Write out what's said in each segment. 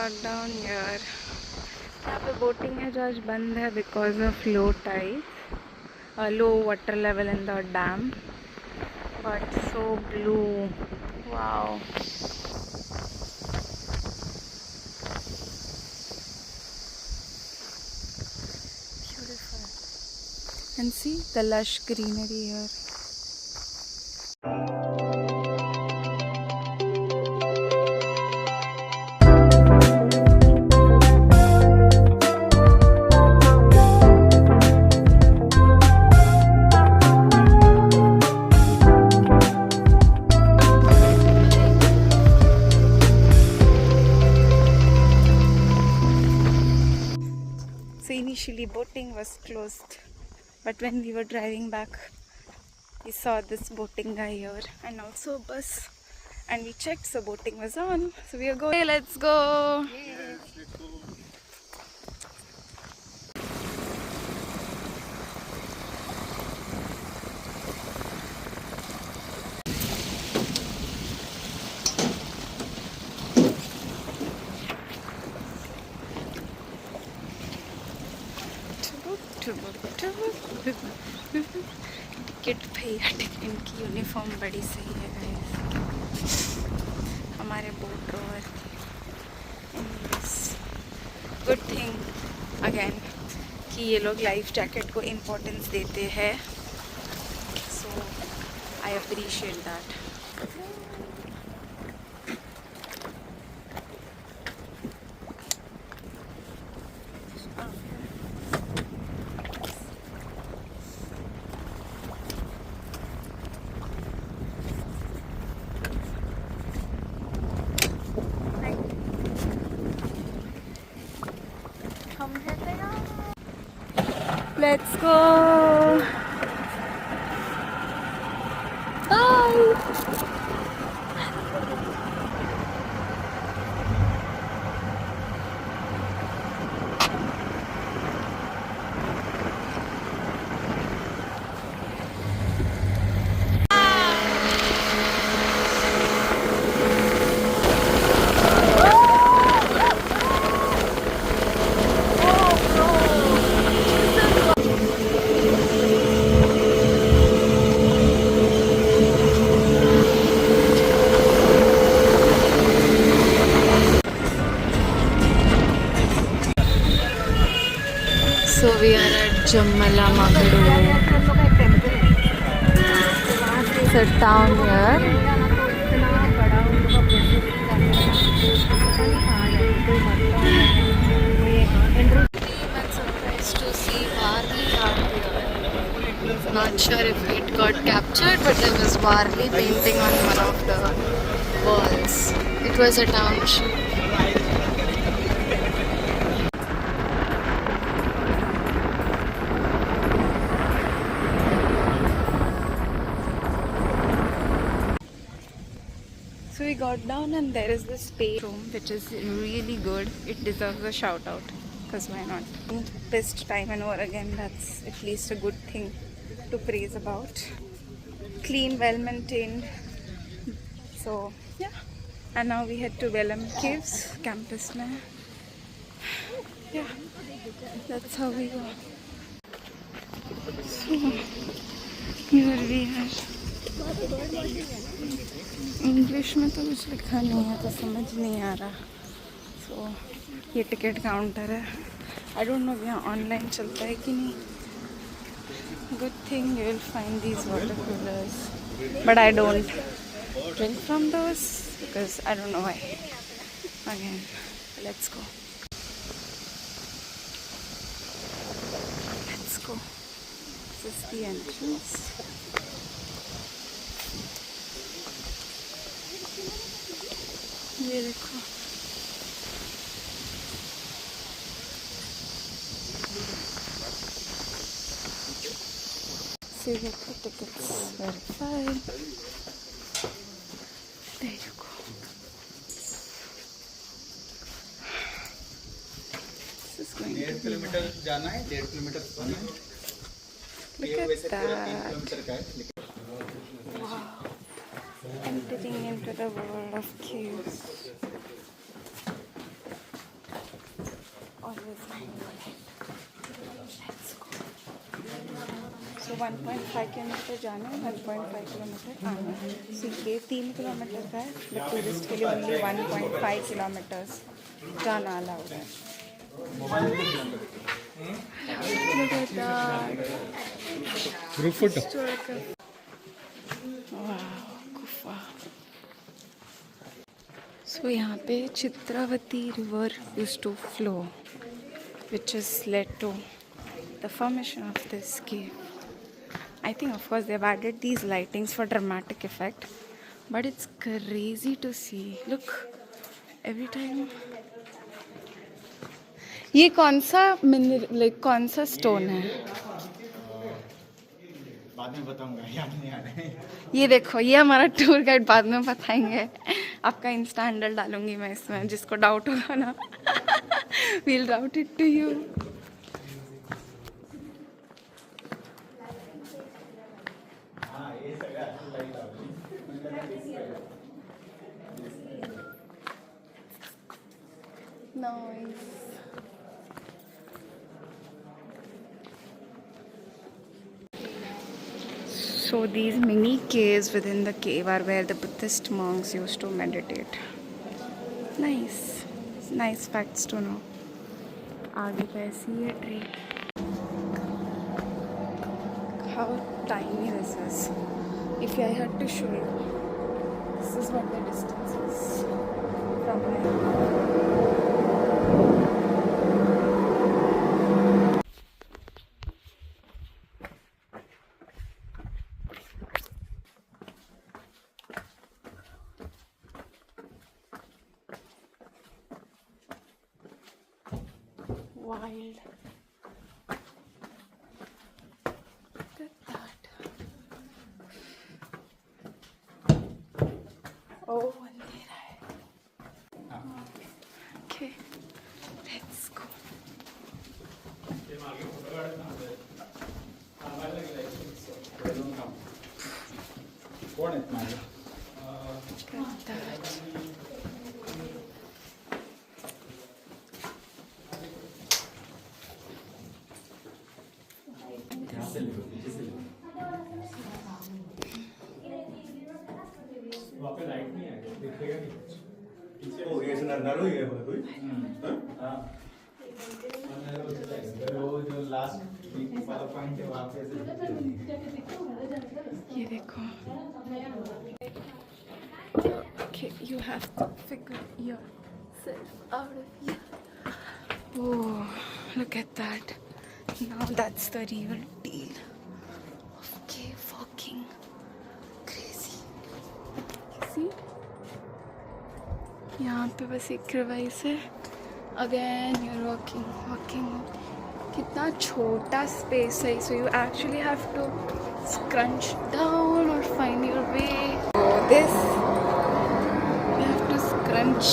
got down here. यहाँ पे boating है जो आज बंद है because of low tide, low water level in the dam. But so blue. Wow. Beautiful. And see the lush greenery here. So initially boating was closed, but when we were driving back, we saw this boating guy here and also a bus, and we checked, so boating was on. So we are going. Hey, let's go. Yes, let's go. Ticket भैया इनकी uniform बड़ी सही है guys, हमारे boat rower की। Good thing again कि ये लोग लाइफ जैकेट को इम्पोर्टेंस देते हैं, so I appreciate that. Let's go. Bye. So we are at Jammala Magadu. It's a town here. I'm surprised to see Varli art here. Not sure if it got captured, but there was Varli painting on one of the walls. It was a township. So we got down and there is this pay room which is really good. It deserves a shout out, because why not? Best time and over again, that's at least a good thing to praise about. Clean, well maintained. So yeah. And now we head to Vellum Caves campus now. Yeah, that's how we go. So here we are. English में तो कुछ लिखा नहीं है तो समझ नहीं आ रहा। सो ये टिकट काउंटर है। आई डोंट नो यहाँ ऑनलाइन चलता है कि नहीं। Good thing you will find these water coolers, but I don't drink from those because I don't know why. Again let's go, let's go. This is the entrance. ये देखो, see the tickets verified. There you go. This is going to be 1.5 kilometre जाना है, 1.5 kilometre आना है। look at that. Wow. Entering into the world of caves. is my Let's go. So 1.5 kilometre जाना है, 1.5 kilometre आना है. So ये 3 kilometre का है, but टूरिस्ट के लिए ओनली 1.5 किलोमीटर्स जाना अलाउड है. Look at that. Group photo. Wow, गुफा. So यहाँ पे Chitravati river used to flow, which has led to the formation of this cave. I think of course they've added these lightings for dramatic effect, but it's crazy to see. Look, every time. ये कौन सा कौन सा stone है? बाद में बताऊंगा, याद नहीं आ रहा है. ये देखो, ये हमारा टूर गाइड बाद में बताएंगे. आपका इंस्टा हैंडल डालूंगी मैं इसमें, जिसको डाउट होगा ना. We'll route it to you. Nice. So these mini caves within the cave are where the Buddhist monks used to meditate. Nice. Nice facts to know. आगे पे ऐसी है tree. How tiny this is. If I had to show you, this is what the distance is from here. Wild. Look at that. Oh, अंधेरा है. Okay, let's go. कौन है तुम्हारा? Look at that. ओ ये सुना नरो ये हो कोई. हां वो जो लास्ट वीक वाला पॉइंट है वहां पे ये देखो. Okay, you have to figure yourself out of here. Oh, look at that. Now that's the real deal of cave walking. Crazy. You see? यहाँ पे बस एक रिवाइज है. Again, you're walking. कितना छोटा स्पेस है. So you actually have to scrunch down or find your way. So this, you have to scrunch,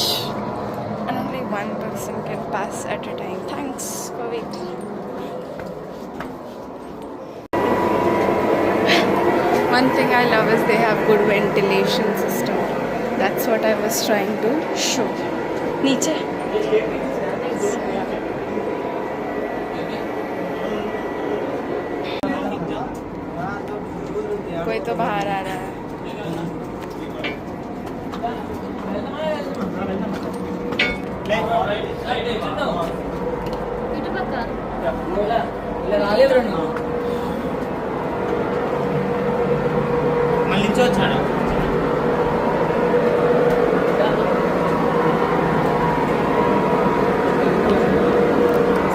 and only one person can pass at a time. Thanks for waiting. One thing I love is they have good ventilation system. That's what I was trying to show. नीचे. कोई तो बाहर आ रहा है.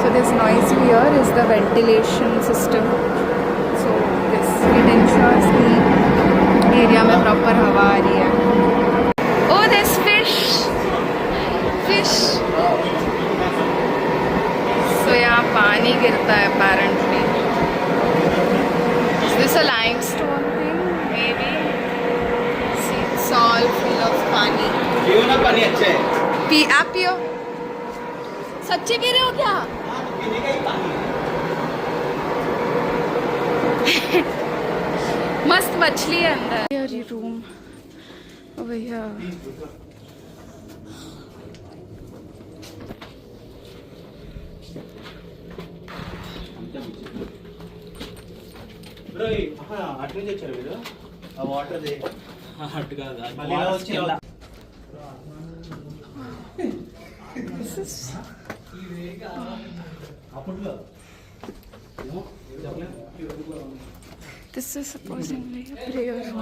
So this noise you hear is the ventilation system. So this, it ensures the area में proper हवा आ रही है. Oh, there's fish. So यहाँ पानी गिरता है apparently. Is this a limestone thing? Maybe. See, it's all full of पानी. पियो ना, पानी अच्छा है. आप पियो. सच्ची पी रहे हो क्या? पीने का ही पानी. मस्त मछली है अंदर. Here room over here. అటు నుంచి వచ్చారు మీరు ఆ వాటర్ అటు కాదు మళ్ళీ ఇలా వచ్చి అప్పట్లో This is supposedly a prayer room.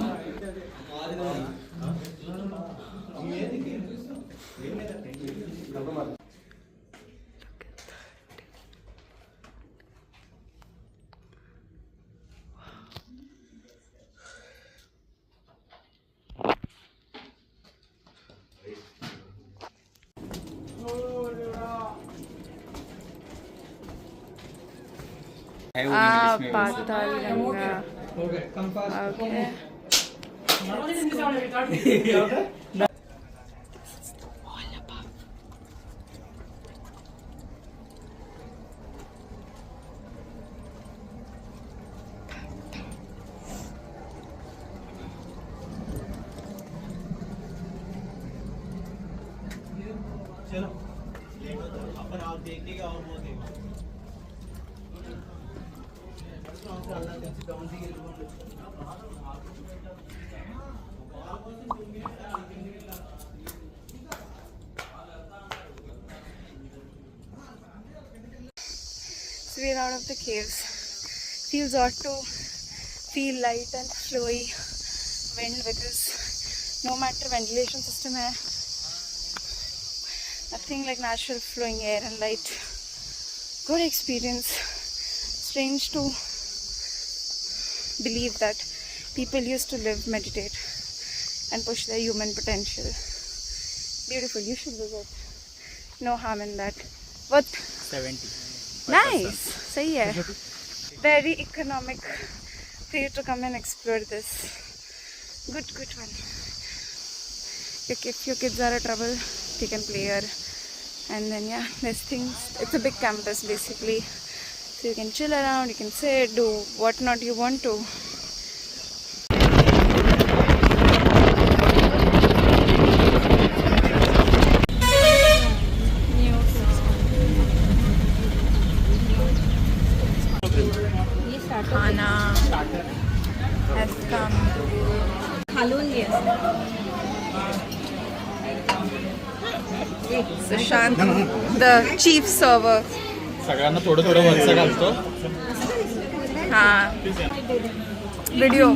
Patal Ganga. Okay. All above. चलो अपन आप देखिएगा और वो देगा So we're out of the caves. Feels odd to feel light and flowy wind because no matter ventilation system hai, nothing like natural flowing air and light. Good experience. Strange to believe that people used to live, meditate and push their human potential. Beautiful, you should visit. No harm in that. What? 70. Nice. Sahi hai. Very economic for you to come and explore this. Good one. If your kids are in trouble, they can play here. And then yeah, there's things. It's a big campus basically. So you can chill around, you can sit, do what not you want to. Khana has come. Sushant, the chief server. सगळ्यांना थोडं थोडं वरचं घालतो. हाँ. Video.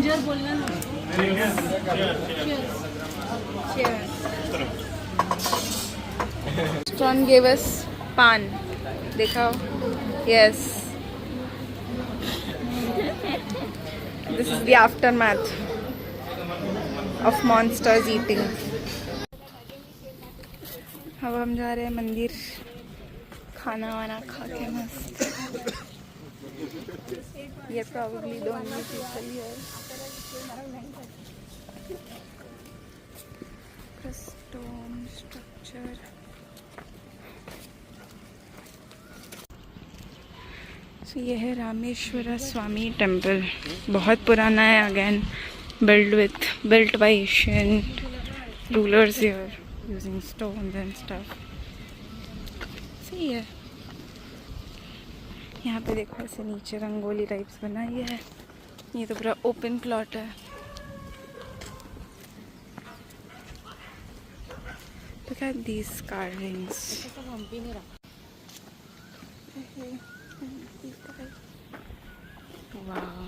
John gave us pan. देखा? Yes. This is the aftermath of monsters eating. अब हम जा रहे हैं मंदिर खाना वाना खा के मस्त. ये probably the only people here. Stone structure. So ये है रामेश्वरा स्वामी टेम्पल. बहुत पुराना है. Again built by ancient rulers here using stones and stuff. सही है. यहाँ पे देखो ऐसे नीचे रंगोली टाइप्स बनाई है. ये तो पूरा ओपन प्लॉट है. Look at these carvings. Wow.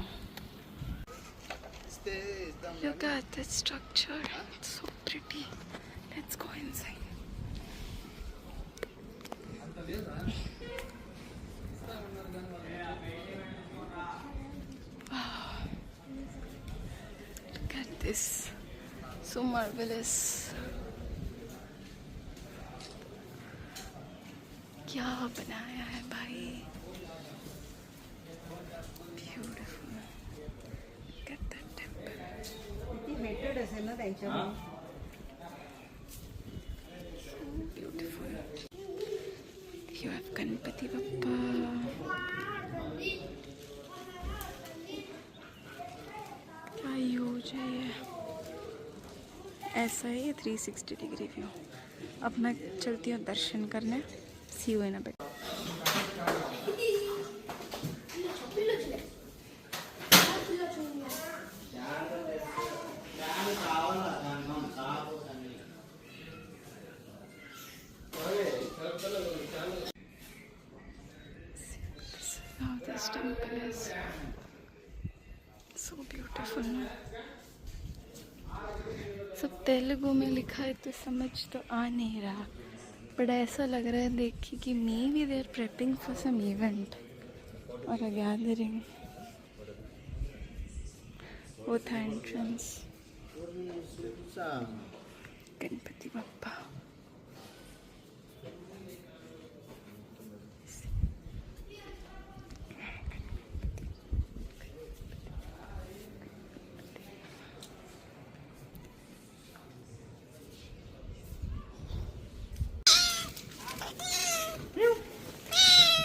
Look at that structure. It's so pretty. Let's go inside. Wow. Look at this. So marvelous. क्या बनाया है भाई. Beautiful. Look at that temple. So beautiful. You have Ganpati Bappa. क्या use है ये. ऐसा है ये 360 डिग्री व्यू. अब मैं चलती हूँ दर्शन करने. See you in a bit. How this temple is so beautiful ना. सब तेलुगु में लिखा है तो समझ तो आ नहीं रहा, बट ऐसा लग रहा है देख के कि may be they are prepping for some event or a gathering. वो था एंट्रेंस. गणपति बप्पा.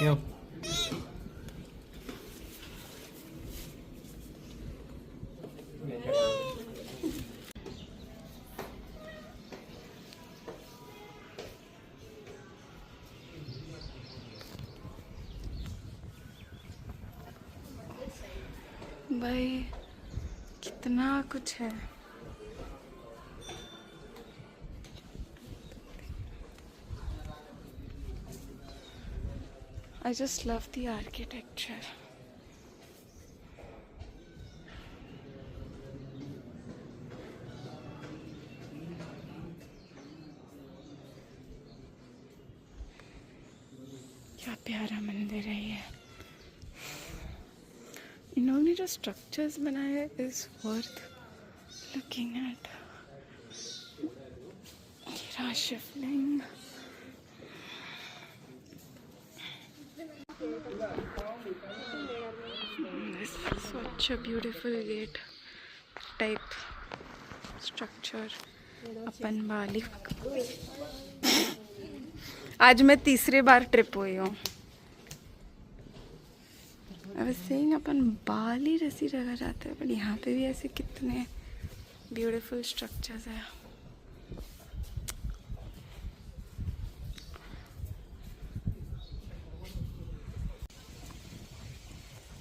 Yo. भाई कितना कुछ है. I just love the architecture. क्या प्यारा मंदिर है ये. इन्होंने जो स्ट्रक्चर्स बनाए हैं इज वर्थ लुकिंग एट. ये शिवलिंग. Such a beautiful gate type structure. अपन बाली. आज मैं तीसरी बार ट्रिप हुई हूँ. I was saying अपन बाली जैसी जगह जाते हैं, बट यहाँ पे भी ऐसे कितने ब्यूटीफुल स्ट्रक्चर्स हैं.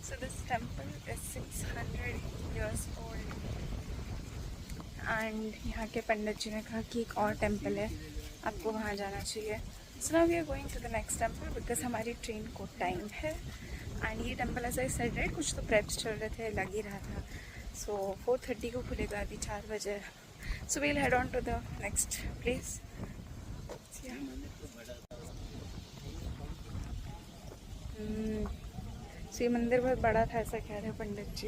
So this temple is 600 years old. And यहाँ के पंडित जी ने कहा कि एक और टेम्पल है, आपको वहाँ जाना चाहिए. So now we are going to the next temple because हमारी ट्रेन को टाइम है. And ये टेम्पल ऐसा ही साइड राइट कुछ तो प्रेप्स चल रहे थे, लग ही रहा था. So 4:30 को खुलेगा, अभी 4 बजे. So we'll head on to the next place. So ये मंदिर बहुत बड़ा था ऐसा कह रहे पंडित जी.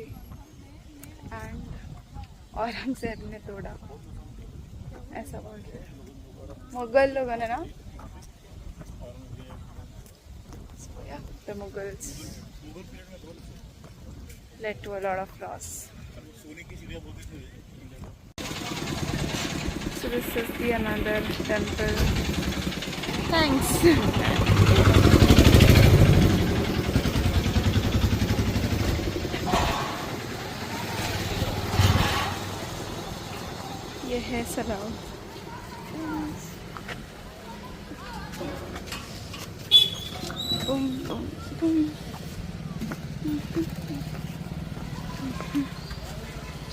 एंड औरंगजेब ने तोड़ा ऐसा बोल रहे मुगल लोगों ने ना. So yeah, the Mughals led to a lot of loss. So this is the another temple. Thanks. ये है सलाव. Boom boom boom.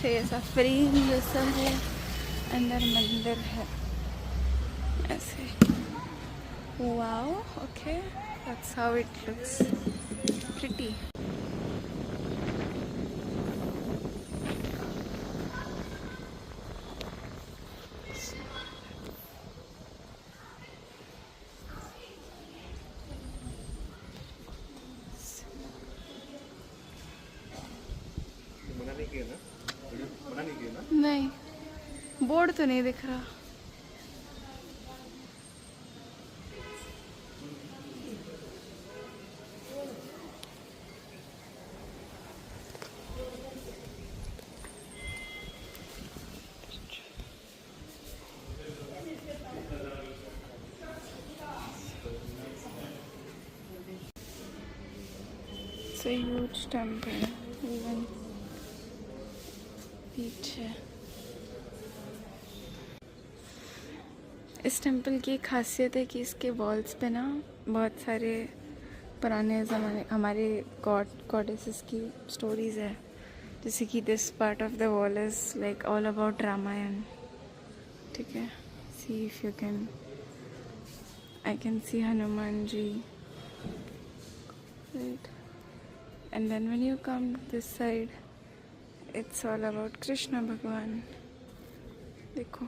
तो ऐसा फ्रेम जैसा है, अंदर मंदिर है ऐसे. Wow. Okay, that's how it looks. Pretty. नहीं, बोर्ड तो नहीं दिख रहा. It's a huge temple. Even पीछे इस टेम्पल की एक खासियत है कि इसके वॉल्स पे ना बहुत सारे पुराने ज़माने हमारे गॉडेसेस की स्टोरीज़ है. जैसे कि this part of the wall is like all about Ramayan. ठीक है, see if you can. I can see Hanuman ji. Right. And then when you come this side, it's all about Krishna Bhagwan. देखो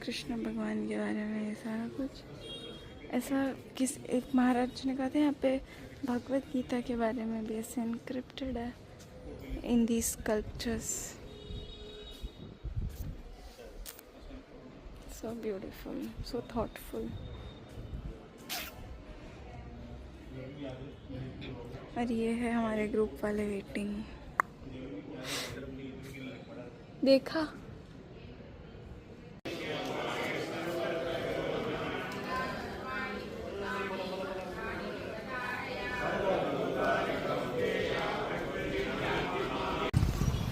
कृष्ण भगवान के बारे में ये सारा कुछ ऐसा किस एक महाराज जी ने कहा था यहाँ पे भगवत गीता के बारे में भी ऐसे इनक्रिप्टेड है इन दी sculptures. So beautiful, so thoughtful. और ये है हमारे ग्रुप वाले वेटिंग. देखा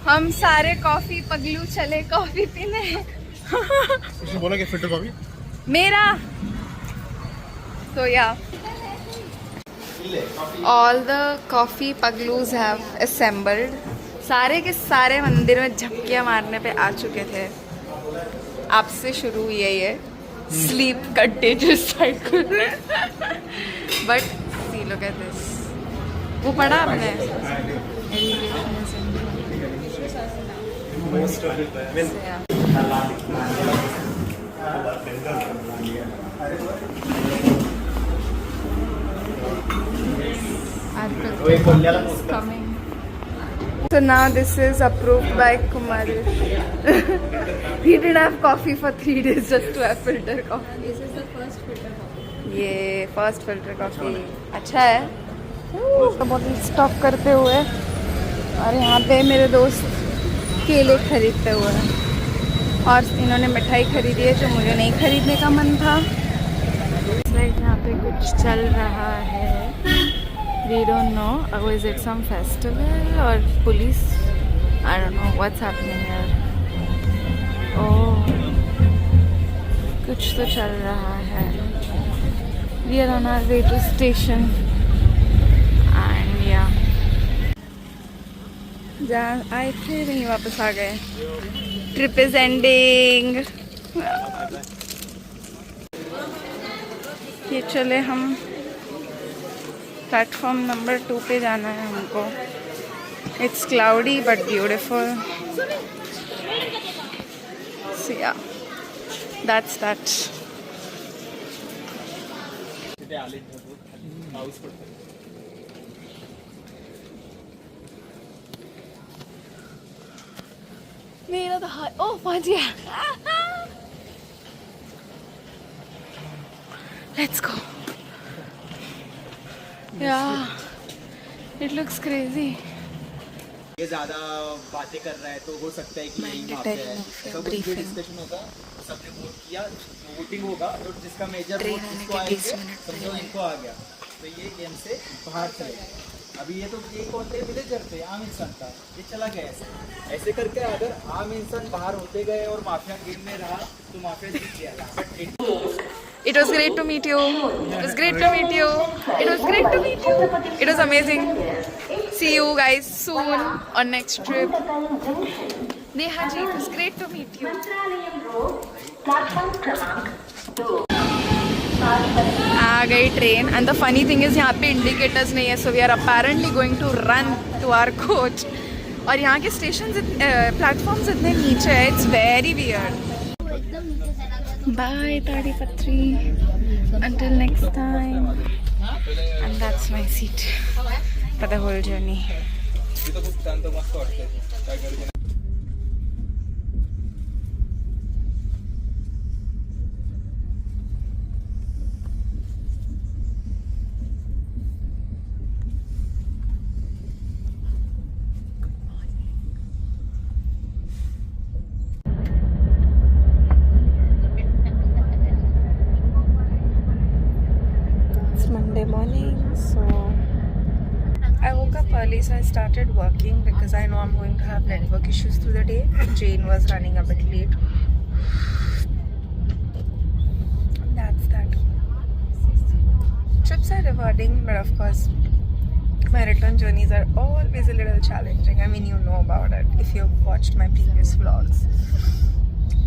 हम सारे कॉफी पगलू चले कॉफी पीने. उसने बोला कि फिल्टर कॉफी मेरा तो या ऑल द कॉफी पगलूज हैव असेंबल्ड. सारे के सारे मंदिर में झपकियां मारने पे आ चुके थे. आपसे शुरू हुई है ये sleep contagious cycle. But see look at this. वो पढ़ा आपने coming. So now this is approved by Kumar. He didn't have coffee for 3 days just to have filter coffee. This is the first filter coffee. ये first filter coffee अच्छा है. Bottle stock करते हुए और यहाँ पे मेरे दोस्त केले खरीदते हुए और इन्होंने मिठाई खरीदी है जो मुझे नहीं खरीदने का मन था. लाइक यहाँ पे कुछ चल रहा है. We don't know. Is it some festival or police? I don't know what's happening here. Oh, कुछ तो चल रहा है. We are on our way to station. And yeah. जहाँ आए थे वहीं वापस आ गए. Trip is ending. ये चले हम प्लेटफॉर्म नंबर 2 पे जाना है हमको. It's cloudy but beautiful. So yeah, that's that. मेरा तो हाथ ओह पहुंच गया. Let's go. Yeah, it looks crazy. ये ज्यादा बातें कर रहा है तो हो सकता है कि यही वहाँ पे है. सब कुछ डिस्कशन होगा. सबने वोट किया. वोटिंग होगा तो जिसका मेजर वोट इसको आएंगे. समझो इनको आ गया तो ये गेम से बाहर चलेगा. अभी ये तो ये कौन थे विलेजर थे आम इंसान था. ये चला गया ऐसे करके. अगर आम इंसान बाहर होते गए और माफिया गेम में रहा तो माफिया जीत गया. But It was great to meet you. It was great to meet you. It was great to meet you. It was amazing. See you guys soon on next trip. Neha ji, it was great to meet you. आ गई train. And the funny thing is यहाँ पे indicators नहीं है. So we are apparently going to run to our coach. और यहाँ के station platforms इतने नीचे है. It's very weird. Bye Tadipatri. Until next time. And that's my seat for the whole journey. Monday morning, so I woke up early, so I started working because I know I'm going to have network issues through the day. Jane was running a bit late. That's that. Trips are rewarding, but of course my return journeys are always a little challenging. I mean, you know about it if you've watched my previous vlogs.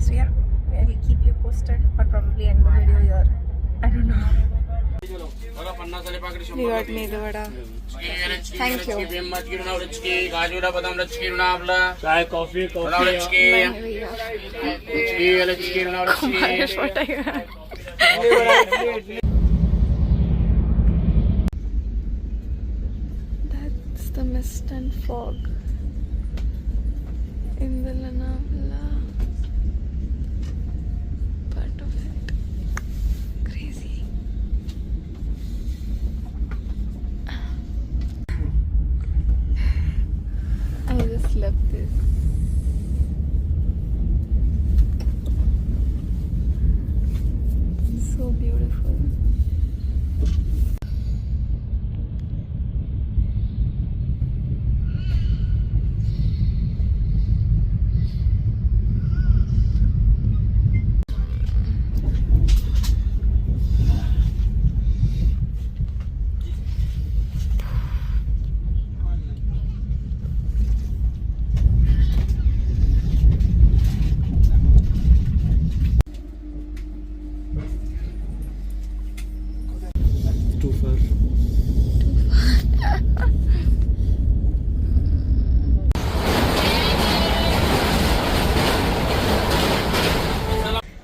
So yeah, I will keep you posted or probably end the video here. I don't know. We got me the vada. Thank you. चाय coffee Kumarish, what are you at? That's the mist and fog in the Lonavala part of it. Crazy. I just love this. So beautiful. too far.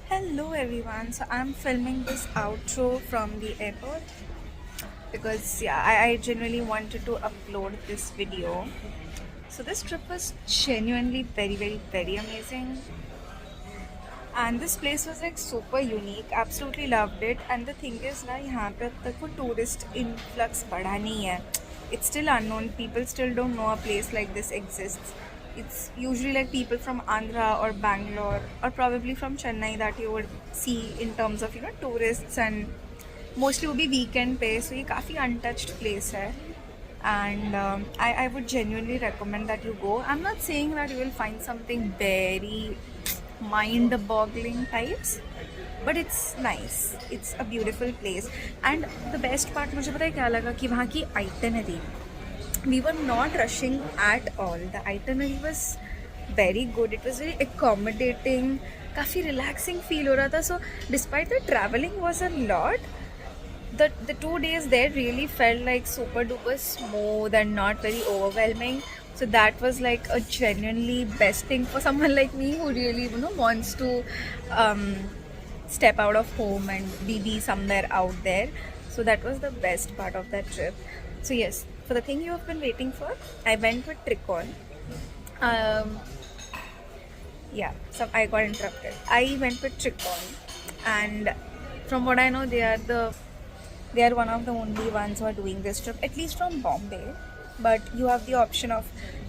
Hello everyone, so I'm filming this outro from the airport because I genuinely wanted to upload this video. So this trip was genuinely very amazing, and this place was like super unique. Absolutely loved it. And the thing is ना यहाँ पे अब तक वो tourist influx बढ़ा नहीं है. It's still unknown. People still don't know a place like this exists. It's usually like people from Andhra or Bangalore or probably from Chennai that you would see in terms of tourists, and mostly वो भी weekend पे. So ये काफ़ी untouched place है. And I would genuinely recommend that you go. I'm not saying that you will find something very mind-boggling types, but it's nice. It's a beautiful place. And the best part मुझे पता है क्या लगा कि वहाँ की itinerary, we were not rushing at all. The itinerary was very good. It was very accommodating. काफ़ी relaxing feel हो रहा था. So despite the traveling was a lot, the 2 days there really felt like super duper smooth and not very overwhelming. So that was like a genuinely best thing for someone like me who really wants to step out of home and be somewhere out there. So that was the best part of that trip. So yes, for the thing you have been waiting for, I went with Tricon. So I got interrupted. I went with Tricon, and from what I know, they are one of the only ones who are doing this trip, at least from Bombay. But you have the option of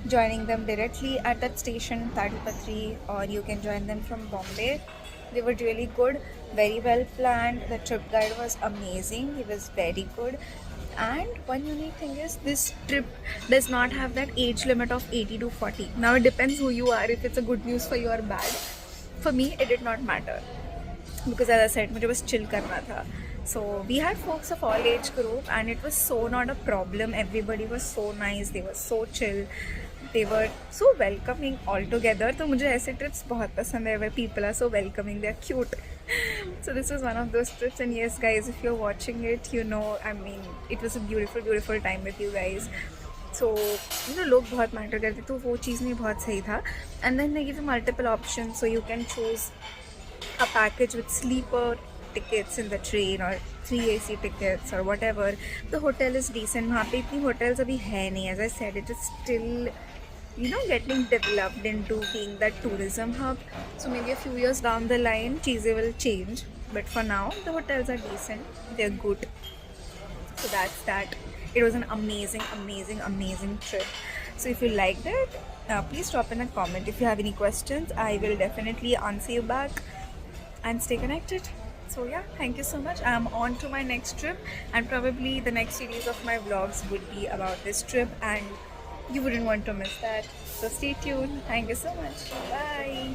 joining them directly at that station, Tadipatri, or you can join them from Bombay. They were really good, very well planned. The trip guide was amazing. He was very good. And one unique thing is this trip does not have that age limit of 80 to 40. Now it depends who you are, if it's a good news for you or bad. For me, it did not matter, because as I said, मुझे बस chill करना था. So we had folks of all age group, and it was so not a problem. Everybody was so nice. They were so chill. They were so welcoming altogether. तो मुझे ऐसे trips बहुत पसंद है where people are so welcoming. They are cute. So this was one of those trips. And yes, guys, if you're watching it, I mean, it was a beautiful time with you guys. So लोग बहुत matter करते, तो वो चीज़ नहीं बहुत सही था. And then they give you multiple options, so you can choose a package with sleeper tickets in the train or 3 AC tickets or whatever. The hotel is decent. वहाँ पे इतनी hotels अभी है नहीं. As I said, it is still getting developed into being that tourism hub. So maybe a few years down the line, चीज़ें will change. But for now, the hotels are decent. They're good. So that's that. It was an amazing trip. So if you liked it, please drop in a comment. If you have any questions, I will definitely answer you back. And stay connected. So yeah, thank you so much. I'm on to my next trip, and probably the next series of my vlogs would be about this trip, and you wouldn't want to miss that. So stay tuned. Thank you so much. Bye.